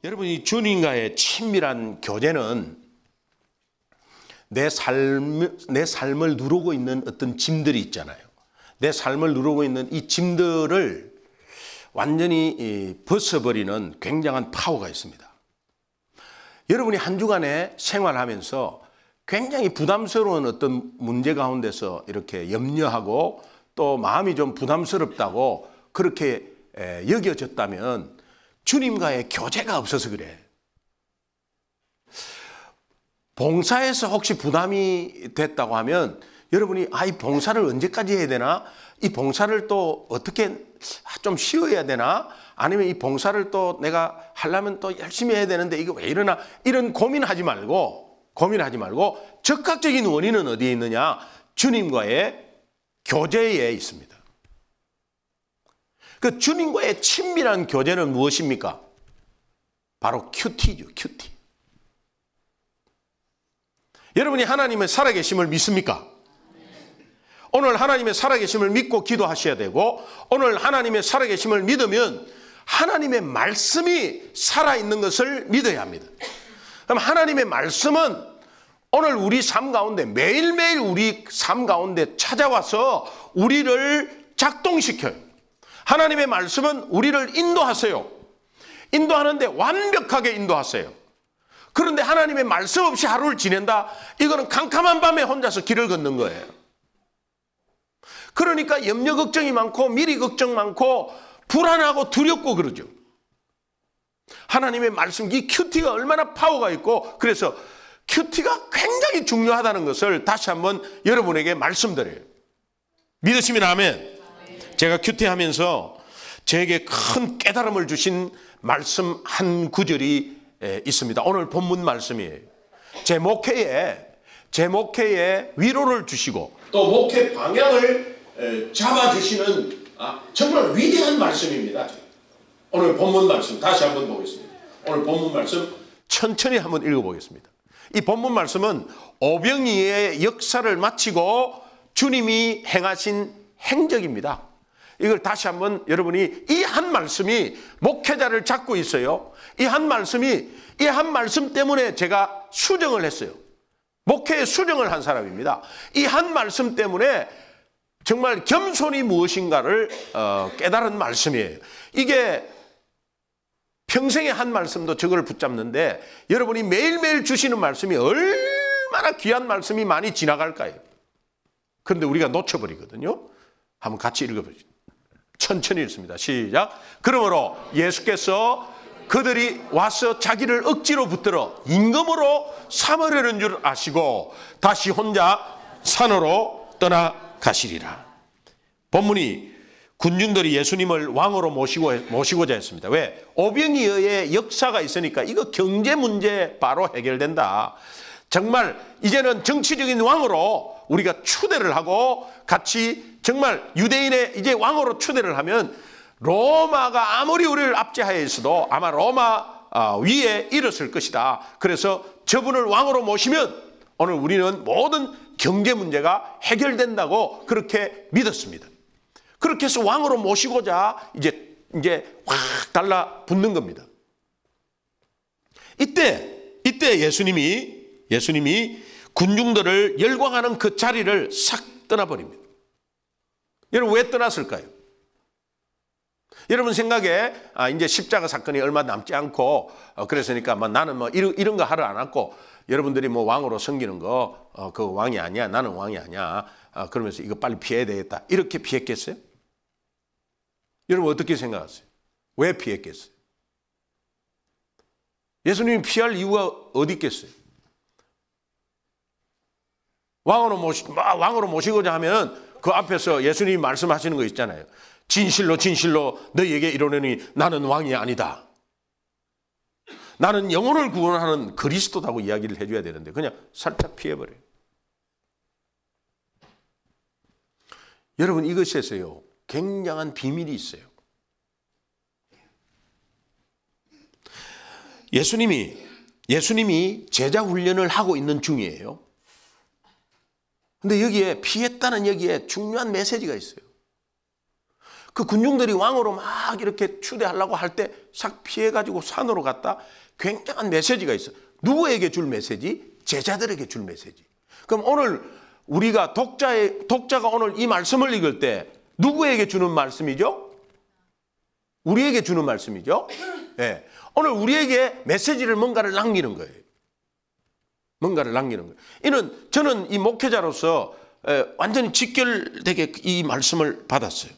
여러분, 이 주님과의 친밀한 교제는 내 삶을 누르고 있는 어떤 짐들이 있잖아요. 내 삶을 누르고 있는 이 짐들을 완전히 벗어버리는 굉장한 파워가 있습니다. 여러분이 한 주간에 생활하면서 굉장히 부담스러운 어떤 문제 가운데서 이렇게 염려하고 또 마음이 좀 부담스럽다고 그렇게 여겨졌다면 주님과의 교제가 없어서 그래. 봉사에서 혹시 부담이 됐다고 하면 여러분이 이 봉사를 언제까지 해야 되나? 이 봉사를 또 어떻게 좀 쉬어야 되나? 아니면 이 봉사를 또 내가 하려면 또 열심히 해야 되는데 이거 왜 이러나? 이런 고민하지 말고 적극적인 원인은 어디에 있느냐? 주님과의 교제에 있습니다. 그 주님과의 친밀한 교제는 무엇입니까? 바로 큐티죠, 큐티. 여러분이 하나님의 살아계심을 믿습니까? 오늘 하나님의 살아계심을 믿고 기도하셔야 되고, 오늘 하나님의 살아계심을 믿으면 하나님의 말씀이 살아있는 것을 믿어야 합니다. 그럼 하나님의 말씀은 오늘 우리 삶 가운데 매일매일 우리 삶 가운데 찾아와서 우리를 작동시켜요. 하나님의 말씀은 우리를 인도하세요. 인도하는데 완벽하게 인도하세요. 그런데 하나님의 말씀 없이 하루를 지낸다? 이거는 캄캄한 밤에 혼자서 길을 걷는 거예요. 그러니까 염려 걱정이 많고 미리 걱정 많고 불안하고 두렵고 그러죠. 하나님의 말씀, 이 큐티가 얼마나 파워가 있고, 그래서 큐티가 굉장히 중요하다는 것을 다시 한번 여러분에게 말씀드려요. 믿으시면 아멘. 제가 큐티 하면서 저에게 큰 깨달음을 주신 말씀 한 구절이 있습니다. 오늘 본문 말씀이에요. 제 목회에 위로를 주시고 또 목회 방향을 잡아주시는 정말 위대한 말씀입니다. 오늘 본문 말씀 다시 한번 보겠습니다. 오늘 본문 말씀 천천히 한번 읽어보겠습니다. 이 본문 말씀은 오병이의 역사를 마치고 주님이 행하신 행적입니다. 이걸 다시 한번 여러분이 이 한 말씀이 목회자를 잡고 있어요. 이 한 말씀 때문에 제가 수정을 했어요. 목회에 수정을 한 사람입니다. 이 한 말씀 때문에 정말 겸손이 무엇인가를 깨달은 말씀이에요. 이게 평생의 한 말씀도 저걸 붙잡는데 여러분이 매일매일 주시는 말씀이 얼마나 귀한 말씀이 많이 지나갈까요? 그런데 우리가 놓쳐버리거든요. 한번 같이 읽어보죠. 천천히 읽습니다. 시작. 그러므로 예수께서 그들이 와서 자기를 억지로 붙들어 임금으로 삼으려는 줄 아시고 다시 혼자 산으로 떠나가시리라. 본문이 군중들이 예수님을 왕으로 모시고자 했습니다. 왜? 오병이어의 역사가 있으니까 이거 경제 문제 바로 해결된다. 정말 이제는 정치적인 왕으로 우리가 추대를 하고 같이 정말 유대인의 이제 왕으로 추대를 하면 로마가 아무리 우리를 압제하여 있어도 아마 로마 위에 일었을 것이다. 그래서 저분을 왕으로 모시면 오늘 우리는 모든 경제 문제가 해결된다고 그렇게 믿었습니다. 그렇게 해서 왕으로 모시고자 이제 확 달라붙는 겁니다. 이때 예수님이 군중들을 열광하는 그 자리를 싹 떠나버립니다. 여러분 왜 떠났을까요? 여러분 생각에 이제 십자가 사건이 얼마 남지 않고 그랬으니까 나는 이런 거 하러 안 왔고 여러분들이 왕으로 섬기는 거 그거 왕이 아니야. 나는 왕이 아니야. 그러면서 이거 빨리 피해야 되겠다. 이렇게 피했겠어요? 여러분 어떻게 생각하세요? 왜 피했겠어요? 예수님이 피할 이유가 어디 있겠어요? 왕으로 모시고자 하면 그 앞에서 예수님이 말씀하시는 거 있잖아요. 진실로 너희에게 이르노니 나는 왕이 아니다. 나는 영혼을 구원하는 그리스도라고 이야기를 해줘야 되는데 그냥 살짝 피해버려요. 여러분 이것에서요 굉장한 비밀이 있어요. 예수님이 제자 훈련을 하고 있는 중이에요. 근데 여기에 피했다는 여기에 중요한 메시지가 있어요. 그 군중들이 왕으로 막 이렇게 추대하려고 할 때 싹 피해가지고 산으로 갔다. 굉장한 메시지가 있어. 누구에게 줄 메시지? 제자들에게 줄 메시지. 그럼 오늘 우리가 독자가 오늘 이 말씀을 읽을 때 누구에게 주는 말씀이죠? 우리에게 주는 말씀이죠. 네. 오늘 우리에게 메시지를 뭔가를 남기는 거예요. 뭔가를 남기는 거예요. 저는 이 목회자로서 완전히 직결되게 이 말씀을 받았어요.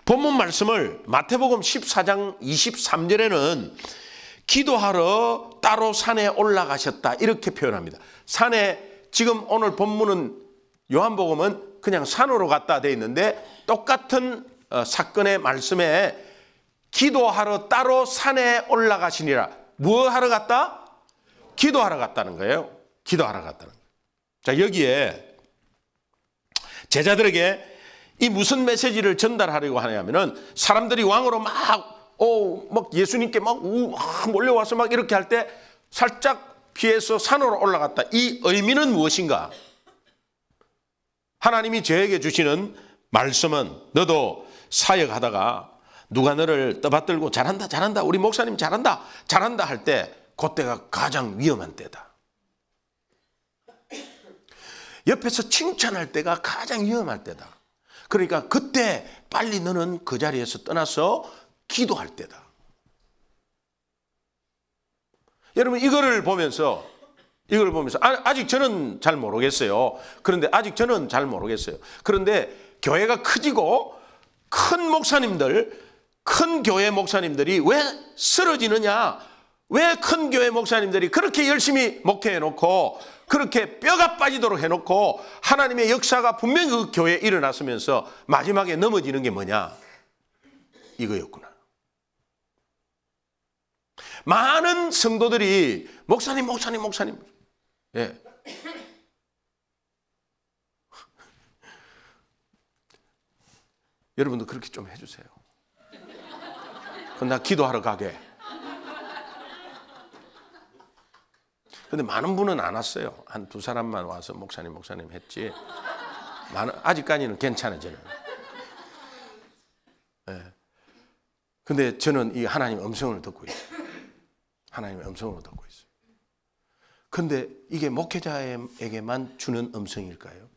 본문 말씀을 마태복음 14장 23절에는 기도하러 따로 산에 올라가셨다 이렇게 표현합니다. 산에 지금 오늘 본문은 요한복음은 그냥 산으로 갔다 돼 있는데 똑같은 사건의 말씀에 기도하러 따로 산에 올라가시니라. 뭐 하러 갔다? 기도하러 갔다는 거예요. 기도하러 갔다는 거예요. 자, 여기에 제자들에게 이 무슨 메시지를 전달하려고 하냐면은 사람들이 왕으로 막 예수님께 막 몰려와서 막 이렇게 할 때 살짝 피해서 산으로 올라갔다. 이 의미는 무엇인가? 하나님이 저에게 주시는 말씀은 너도 사역하다가 누가 너를 떠받들고 잘한다 우리 목사님 잘한다 할 때 그때가 가장 위험한 때다. 옆에서 칭찬할 때가 가장 위험할 때다. 그러니까 그때 빨리 너는 그 자리에서 떠나서 기도할 때다. 여러분 이거를 보면서 아직 저는 잘 모르겠어요. 그런데 교회가 커지고 큰 목사님들, 큰 교회 목사님들이 왜 쓰러지느냐? 왜 큰 교회 목사님들이 그렇게 열심히 목회해놓고 그렇게 뼈가 빠지도록 해놓고 하나님의 역사가 분명히 그 교회에 일어났으면서 마지막에 넘어지는 게 뭐냐? 이거였구나. 많은 성도들이 목사님. 예. 여러분도 그렇게 좀 해주세요. 그럼 나 기도하러 가게. 근데 많은 분은 안 왔어요. 한 두 사람만 와서 목사님 했지. 아직까지는 괜찮아져요. 예. 근데 저는 이 하나님의 음성을 듣고 있어요. 하나님의 음성으로 듣고 있어요. 근데 이게 목회자에게만 주는 음성일까요?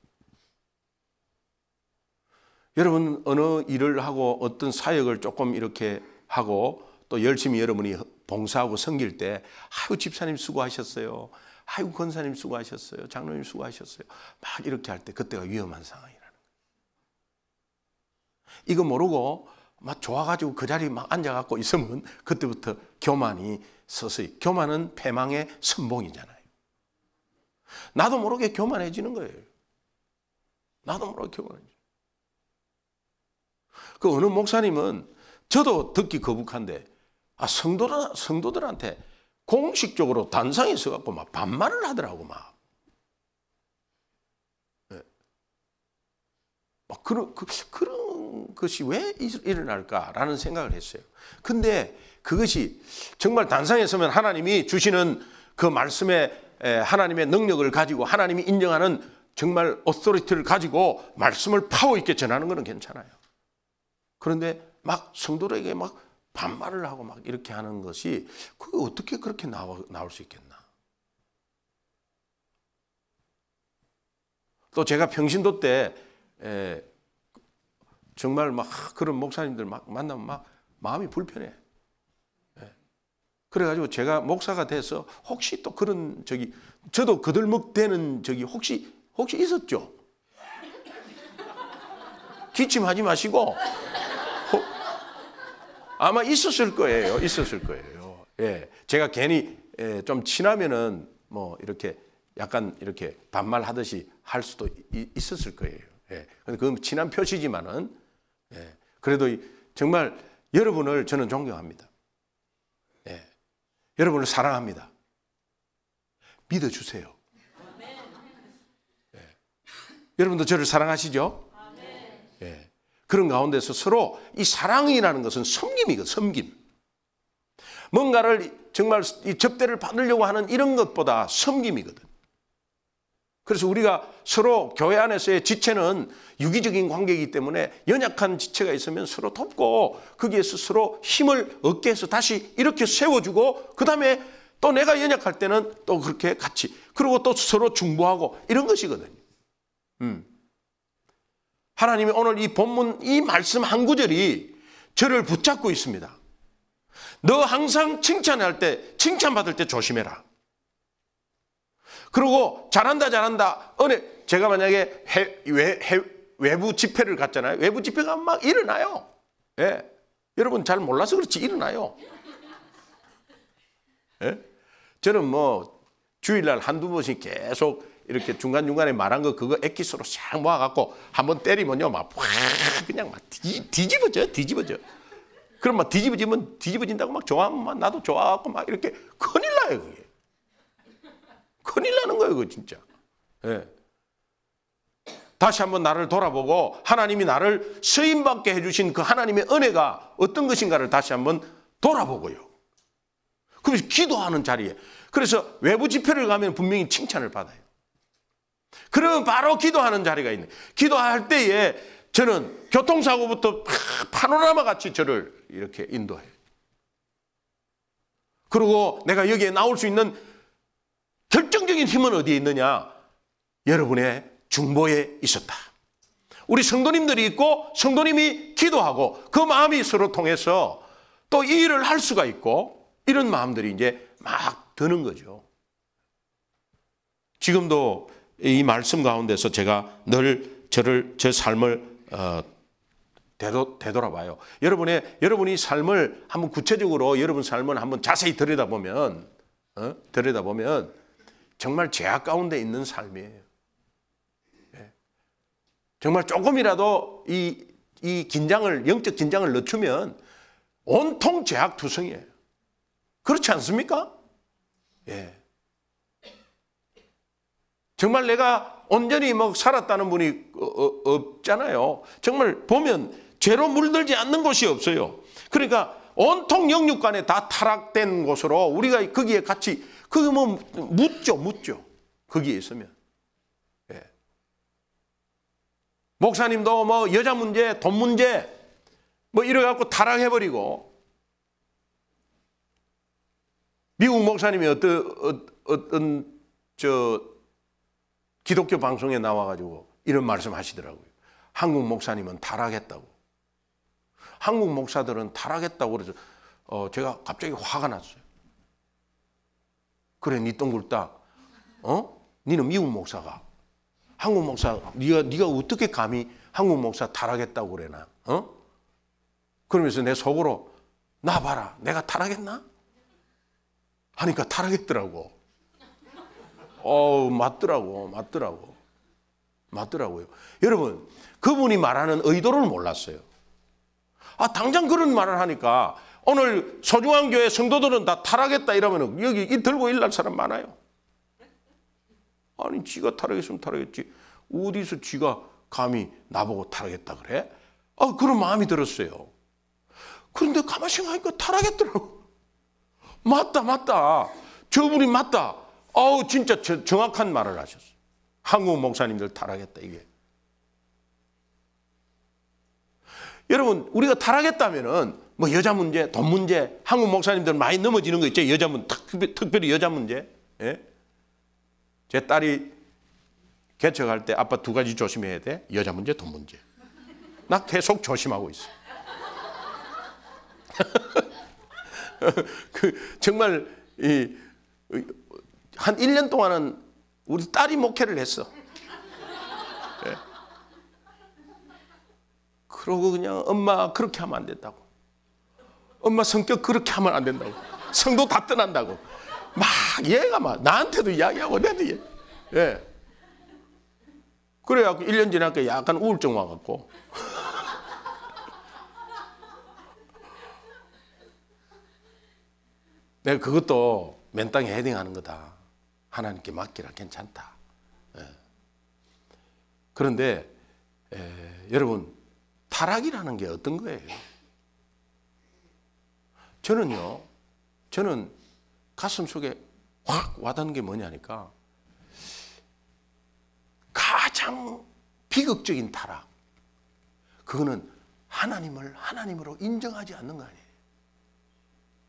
여러분 어느 일을 하고 어떤 사역을 조금 이렇게 하고 또 열심히 여러분이 봉사하고 섬길 때 아유 집사님 수고하셨어요. 아유 권사님 수고하셨어요. 장로님 수고하셨어요. 막 이렇게 할 때 그때가 위험한 상황이라는 거예요. 이거 모르고 막 좋아가지고 그 자리에 막 앉아갖고 있으면 그때부터 교만이 서서히. 교만은 패망의 선봉이잖아요. 나도 모르게 교만해지는 거예요. 나도 모르게 교만해지는. 그 어느 목사님은 저도 듣기 거북한데 성도들한테 공식적으로 단상에 서갖고 막 반말을 하더라고 막. 네. 막 그런 것이 왜 일어날까라는 생각을 했어요. 근데 그것이 정말 단상에 서면 하나님이 주시는 그 말씀에 하나님의 능력을 가지고 하나님이 인정하는 정말 오토리티를 가지고 말씀을 파워 있게 전하는 것은 괜찮아요. 그런데 막 성도들에게 막 반말을 하고 막 이렇게 하는 것이 그게 어떻게 그렇게 나올 수 있겠나. 또 제가 평신도 때 정말 막 그런 목사님들 막 만나면 막 마음이 불편해. 그래가지고 제가 목사가 돼서 혹시 또 그런 저도 거들먹대는 혹시 있었죠? 기침하지 마시고 아마 있었을 거예요. 예, 제가 괜히 좀 친하면은 뭐 이렇게 약간 이렇게 반말하듯이 할 수도 있었을 거예요. 예, 그 친한 표시지만은 그래도 정말 여러분을 저는 존경합니다. 예, 여러분을 사랑합니다. 믿어주세요. 예, 여러분도 저를 사랑하시죠? 예. 그런 가운데서 서로 이 사랑이라는 것은 섬김이거든. 섬김. 뭔가를 정말 이 접대를 받으려고 하는 이런 것보다 섬김이거든. 그래서 우리가 서로 교회 안에서의 지체는 유기적인 관계이기 때문에 연약한 지체가 있으면 서로 돕고 거기에서 서로 힘을 얻게 해서 다시 이렇게 세워주고 그다음에 또 내가 연약할 때는 또 그렇게 같이 그리고 또 서로 중보하고 이런 것이거든요. 하나님이 오늘 이 본문 이 말씀 한 구절이 저를 붙잡고 있습니다. 너 항상 칭찬할 때 칭찬받을 때 조심해라. 그리고 잘한다 잘한다 은혜 제가 만약에 외부 집회를 갔잖아요. 외부 집회가 막 일어나요. 예. 여러분 잘 몰라서 그렇지 일어나요. 예? 저는 뭐 주일날 한두 번씩 계속 이렇게 중간중간에 말한 거 그거 엑기스로 싹 모아갖고 한번 때리면요 막 그냥 막 뒤집어져. 그럼 막 뒤집어진다고 막 좋아하면 막 나도 좋아하고 막 이렇게 큰일 나요 그게. 큰일 나는 거예요 그거 진짜. 예. 다시 한번 나를 돌아보고 하나님이 나를 쓰임받게 해주신 그 하나님의 은혜가 어떤 것인가를 다시 한번 돌아보고요. 그래서 기도하는 자리에 그래서 외부 집회를 가면 분명히 칭찬을 받아요. 그러면 바로 기도하는 자리가 있네. 기도할 때에 저는 교통사고부터 파노라마 같이 저를 이렇게 인도해요. 그리고 내가 여기에 나올 수 있는 결정적인 힘은 어디에 있느냐? 여러분의 중보에 있었다. 우리 성도님들이 있고 성도님이 기도하고 그 마음이 서로 통해서 또 이 일을 할 수가 있고 이런 마음들이 이제 막 드는 거죠. 지금도 이 말씀 가운데서 제가 늘 제 삶을 되돌아봐요. 여러분이 삶을 한번 구체적으로 여러분 삶을 한번 자세히 들여다보면 정말 죄악 가운데 있는 삶이에요. 정말 조금이라도 이 긴장을 영적 긴장을 늦추면 온통 죄악투성이에요. 그렇지 않습니까? 예. 정말 내가 온전히 뭐 살았다는 분이 없잖아요. 정말 보면 죄로 물들지 않는 곳이 없어요. 그러니까 온통 영육간에 다 타락된 곳으로 우리가 거기에 같이 그게 뭐 묻죠. 거기에 있으면. 예. 목사님도 뭐 여자 문제, 돈 문제 뭐 이래 갖고 타락해버리고 미국 목사님이 어떤 기독교 방송에 나와가지고 이런 말씀 하시더라고요. 한국 목사님은 타락했다고. 한국 목사들은 타락했다고 그래서 제가 갑자기 화가 났어요. 그래, 니 똥굴딱. 니는 미국 목사가. 한국 목사, 네가 어떻게 감히 한국 목사 타락했다고 그래나? 그러면서 내 속으로 나 봐라, 내가 타락했나? 하니까 타락했더라고. 맞더라고요. 여러분, 그분이 말하는 의도를 몰랐어요. 당장 그런 말을 하니까 오늘 소중한 교회 성도들은 다 타락했다 이러면 여기 들고 일날 사람 많아요. 아니, 지가 타락했으면 타락했지. 어디서 지가 감히 나보고 타락했다 그래? 그런 마음이 들었어요. 그런데 가만히 생각하니까 타락했더라고. 맞다. 저분이 맞다. 진짜 정확한 말을 하셨어요. 한국 목사님들 타락했다, 이게. 여러분, 우리가 타락했다면은, 뭐, 여자 문제, 돈 문제, 한국 목사님들 많이 넘어지는 거 있죠? 여자 문제, 특별히 여자 문제. 예? 제 딸이 개척할 때 아빠 2가지 조심해야 돼. 여자 문제, 돈 문제. 나 계속 조심하고 있어. 정말, 한 1년 동안은 우리 딸이 목회를 했어. 네. 그러고 그냥 엄마 그렇게 하면 안 된다고. 엄마 성격 그렇게 하면 안 된다고. 성도 다 떠난다고. 얘가 나한테도 이야기하고 내도 예. 그래갖고 1년 지나니까 약간 우울증 와갖고. 내가 그것도 맨땅에 헤딩하는 거다. 하나님께 맡기라, 괜찮다. 예. 그런데 여러분, 타락이라는 게 어떤 거예요? 저는 가슴 속에 확 와닿는 게 뭐냐니까 가장 비극적인 타락, 그거는 하나님을 하나님으로 인정하지 않는 거 아니에요?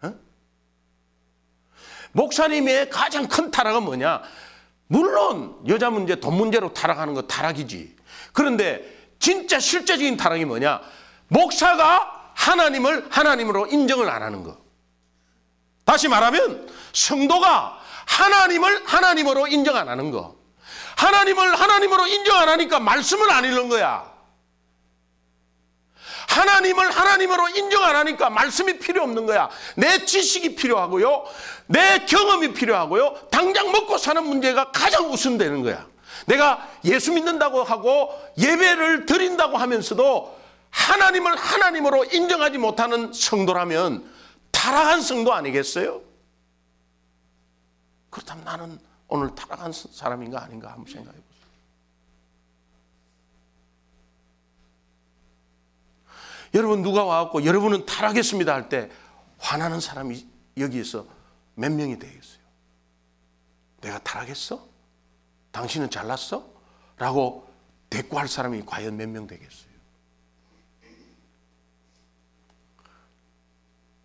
어? 목사님의 가장 큰 타락은 뭐냐? 물론 여자 문제, 돈 문제로 타락하는 거 타락이지. 그런데 진짜 실제적인 타락이 뭐냐? 목사가 하나님을 하나님으로 인정을 안 하는 거. 다시 말하면 성도가 하나님을 하나님으로 인정 안 하는 거. 하나님을 하나님으로 인정 안 하니까 말씀을 안 읽는 거야. 하나님을 하나님으로 인정 안 하니까 말씀이 필요 없는 거야. 내 지식이 필요하고요, 내 경험이 필요하고요, 당장 먹고 사는 문제가 가장 우선되는 거야. 내가 예수 믿는다고 하고 예배를 드린다고 하면서도 하나님을 하나님으로 인정하지 못하는 성도라면 타락한 성도 아니겠어요? 그렇다면 나는 오늘 타락한 사람인가 아닌가 한번 생각해 보세요. 여러분, 누가 와갖고 여러분은 타락했습니다 할 때 화나는 사람이 여기에서 몇 명이 되겠어요? 내가 타락했어? 당신은 잘났어? 라고 대꾸할 사람이 과연 몇 명 되겠어요?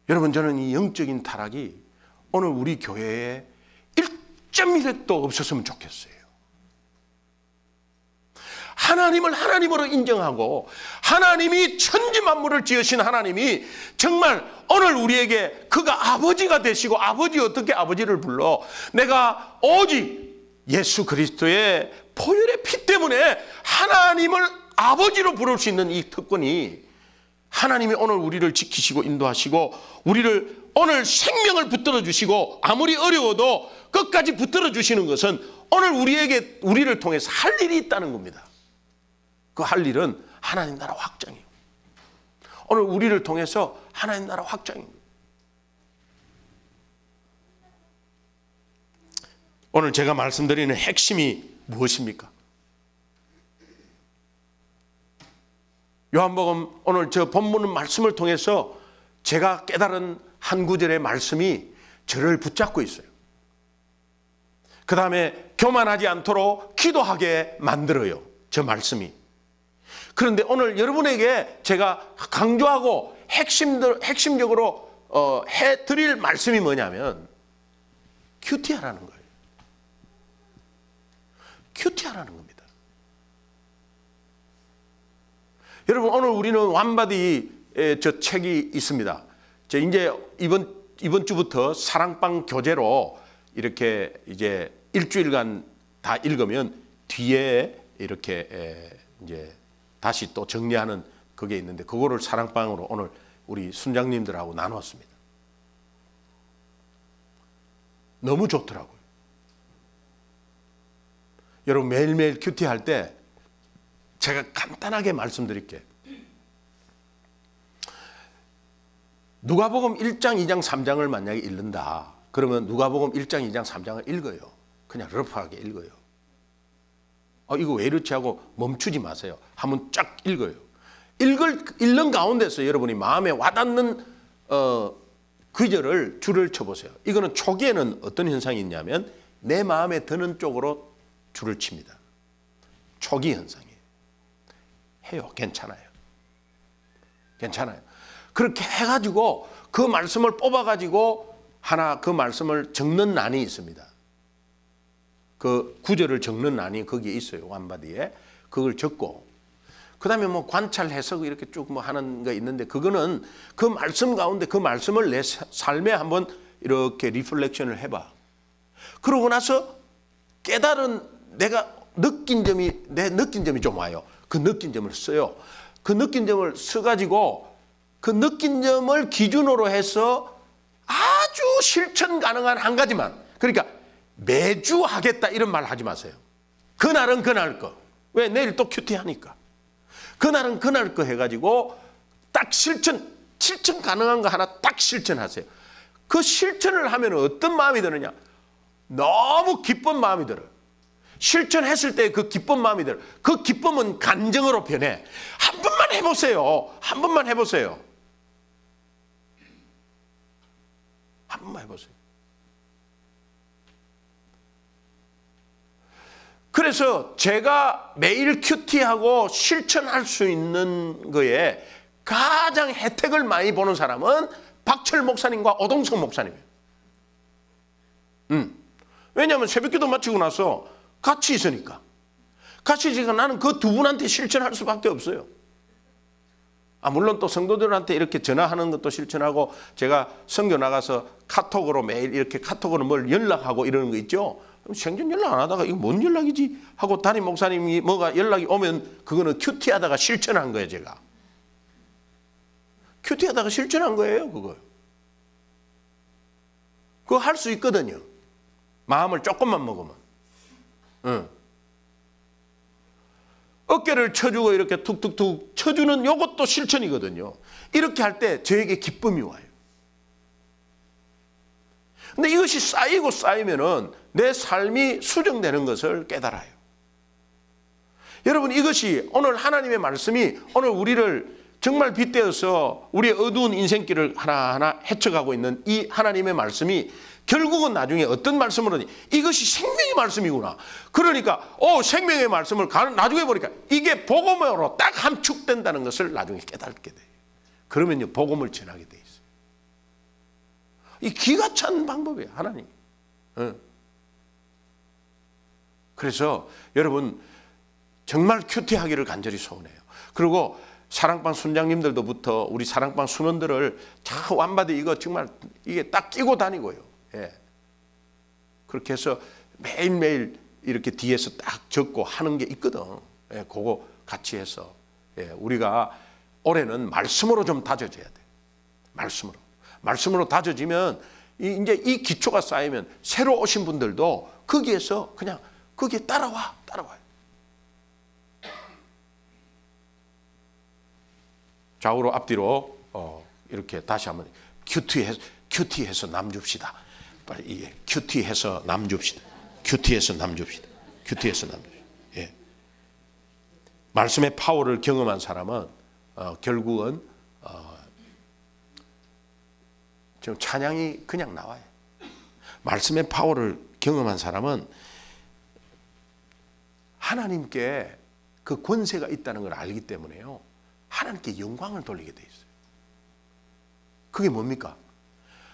여러분, 저는 이 영적인 타락이 오늘 우리 교회에 1.1획도 없었으면 좋겠어요. 하나님을 하나님으로 인정하고 하나님이 천지 만물을 지으신 하나님이 정말 오늘 우리에게 그가 아버지가 되시고, 아버지 어떻게 아버지를 불러? 내가 오직 예수 그리스도의 보혈의 피 때문에 하나님을 아버지로 부를 수 있는 이 특권이, 하나님이 오늘 우리를 지키시고 인도하시고 우리를 오늘 생명을 붙들어 주시고 아무리 어려워도 끝까지 붙들어 주시는 것은 오늘 우리를 통해서 할 일이 있다는 겁니다. 그 할 일은 하나님 나라 확장이에요. 오늘 우리를 통해서 하나님 나라 확장입니다. 오늘 제가 말씀드리는 핵심이 무엇입니까? 요한복음 오늘 저 본문 말씀을 통해서 제가 깨달은 한 구절의 말씀이 저를 붙잡고 있어요. 그 다음에 교만하지 않도록 기도하게 만들어요, 저 말씀이. 그런데 오늘 여러분에게 제가 강조하고 핵심적으로 해드릴 말씀이 뭐냐면 큐티하라는 거예요. 큐티하라는 겁니다. 여러분, 오늘 우리는 완바디의 저 책이 있습니다. 이제 이번 주부터 사랑방 교재로 이렇게 이제 일주일간 다 읽으면 뒤에 이렇게 이제 다시 또 정리하는 그게 있는데, 그거를 사랑방으로 오늘 우리 순장님들하고 나눴습니다. 너무 좋더라고요. 여러분, 매일매일 큐티 할 때 제가 간단하게 말씀드릴게요. 누가복음 1장, 2장, 3장을 만약에 읽는다. 그러면 누가복음 1장, 2장, 3장을 읽어요. 그냥 러프하게 읽어요. 이거 왜 이렇지 하고 멈추지 마세요. 한번 쫙 읽어요. 읽는 가운데서 여러분이 마음에 와닿는 구절을 줄을 쳐보세요. 이거는 초기에는 어떤 현상이 있냐면 내 마음에 드는 쪽으로 줄을 칩니다. 초기 현상이에요. 해요. 괜찮아요. 괜찮아요. 그렇게 해가지고 그 말씀을 뽑아가지고 하나 그 말씀을 적는 난이 있습니다. 그 구절을 적는 난이 거기에 있어요. 완바디에. 그걸 적고, 그 다음에 뭐 관찰 해석 이렇게 쭉 뭐 하는 거 있는데, 그거는 그 말씀 가운데 그 말씀을 내 삶에 한번 이렇게 리플렉션을 해봐. 그러고 나서 깨달은 내가 내 느낀 점이 좀 와요. 그 느낀 점을 써요. 그 느낀 점을 써가지고 그 느낀 점을 기준으로 해서 아주 실천 가능한 한 가지만, 그러니까 매주 하겠다 이런 말 하지 마세요. 그날은 그날 거. 왜? 내일 또 큐티하니까. 그날은 그날 거 해가지고 딱 실천 가능한 거 하나 딱 실천하세요. 그 실천을 하면 어떤 마음이 드느냐? 너무 기쁜 마음이 들어요. 실천했을 때 그 기쁜 마음이 들어요. 그 기쁨은 간정으로 변해. 한 번만 해보세요. 한 번만 해보세요. 한 번만 해보세요. 그래서 제가 매일 큐티하고 실천할 수 있는 거에 가장 혜택을 많이 보는 사람은 박철 목사님과 오동석 목사님이에요. 왜냐하면 새벽기도 마치고 나서 같이 있으니까. 같이 있으니까 나는 그 두 분한테 실천할 수밖에 없어요. 물론 또 성도들한테 이렇게 전화하는 것도 실천하고, 제가 선교 나가서 카톡으로 매일 이렇게 카톡으로 뭘 연락하고 이러는 거 있죠. 생전 연락 안 하다가 이거 뭔 연락이지 하고 담임 목사님이 뭐가 연락이 오면 그거는 큐티하다가 실천한 거예요. 제가 큐티하다가 실천한 거예요. 그거 할 수 있거든요. 마음을 조금만 먹으면. 어깨를 쳐주고 이렇게 툭툭툭 쳐주는 이것도 실천이거든요. 이렇게 할 때 저에게 기쁨이 와요. 근데 이것이 쌓이고 쌓이면은 내 삶이 수정되는 것을 깨달아요. 여러분, 이것이 오늘 하나님의 말씀이 오늘 우리를 정말 빗대어서 우리의 어두운 인생길을 하나하나 헤쳐가고 있는 이 하나님의 말씀이 결국은 나중에 어떤 말씀을 하니, 이것이 생명의 말씀이구나. 그러니까 생명의 말씀을 나중에 보니까 이게 복음으로 딱 함축된다는 것을 나중에 깨닫게 돼요. 그러면요, 복음을 전하게 돼 있어요. 이 기가 찬 방법이에요, 하나님. 그래서 여러분, 정말 큐티하기를 간절히 소원해요. 그리고 사랑방 순장님들도부터 우리 사랑방 순원들을 자 완바디 이거 정말 이게 딱 끼고 다니고요. 그렇게 해서 매일매일 이렇게 뒤에서 딱 적고 하는 게 있거든. 그거 같이 해서 우리가 올해는 말씀으로 좀 다져져야 돼. 말씀으로 다져지면 이제 이 기초가 쌓이면 새로 오신 분들도 거기에서 그냥 거기에 따라와요. 좌우로 앞뒤로 이렇게 다시 한번 큐티해서 남 줍시다. 빨리 큐티해서 남 줍시다. 예. 말씀의 파워를 경험한 사람은 결국은 좀 찬양이 그냥 나와요. 말씀의 파워를 경험한 사람은 하나님께 그 권세가 있다는 걸 알기 때문에요, 하나님께 영광을 돌리게 돼 있어요. 그게 뭡니까?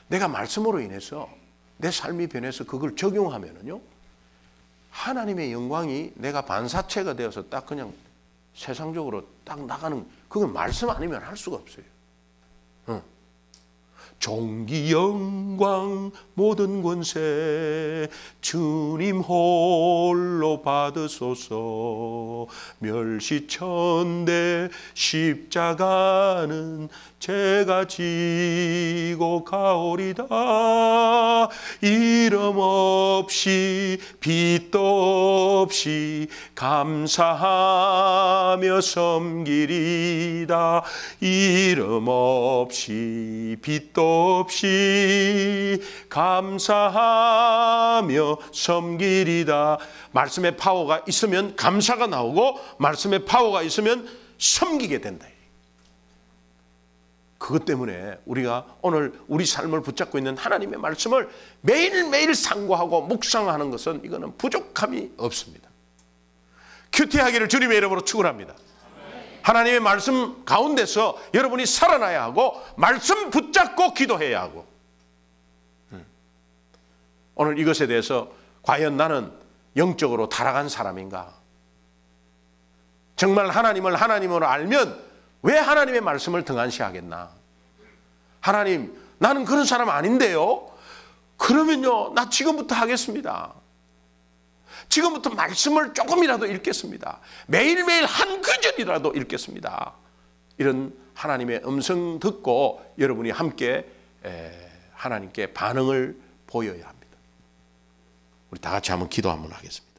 내가 말씀으로 인해서 내 삶이 변해서 그걸 적용하면은요, 하나님의 영광이 내가 반사체가 되어서 딱 그냥 세상적으로 딱 나가는, 그건 말씀 아니면 할 수가 없어요. 존귀 영광 모든 권세 주님 홀로 받으소서. 멸시천대 십자가는 제가 지고 가오리다. 이름 없이 빚도 없이 감사하며 섬기리다. 이름 없이 빚도 없이 감사하며 섬기리다. 말씀의 파워가 있으면 감사가 나오고, 말씀의 파워가 있으면 섬기게 된다. 그것 때문에 우리가 오늘 우리 삶을 붙잡고 있는 하나님의 말씀을 매일매일 상고하고 묵상하는 것은 이거는 부족함이 없습니다. 큐티하기를 주님의 이름으로 축원합니다. 하나님의 말씀 가운데서 여러분이 살아나야 하고, 말씀 붙잡고 기도해야 하고, 오늘 이것에 대해서 과연 나는 영적으로 타락한 사람인가? 정말 하나님을 하나님으로 알면 왜 하나님의 말씀을 등한시하겠나? 하나님, 나는 그런 사람 아닌데요? 그러면요, 나 지금부터 하겠습니다. 지금부터 말씀을 조금이라도 읽겠습니다. 매일매일 한 구절이라도 읽겠습니다. 이런 하나님의 음성 듣고 여러분이 함께 하나님께 반응을 보여야 합니다. 우리 다 같이 한번 기도 한번 하겠습니다.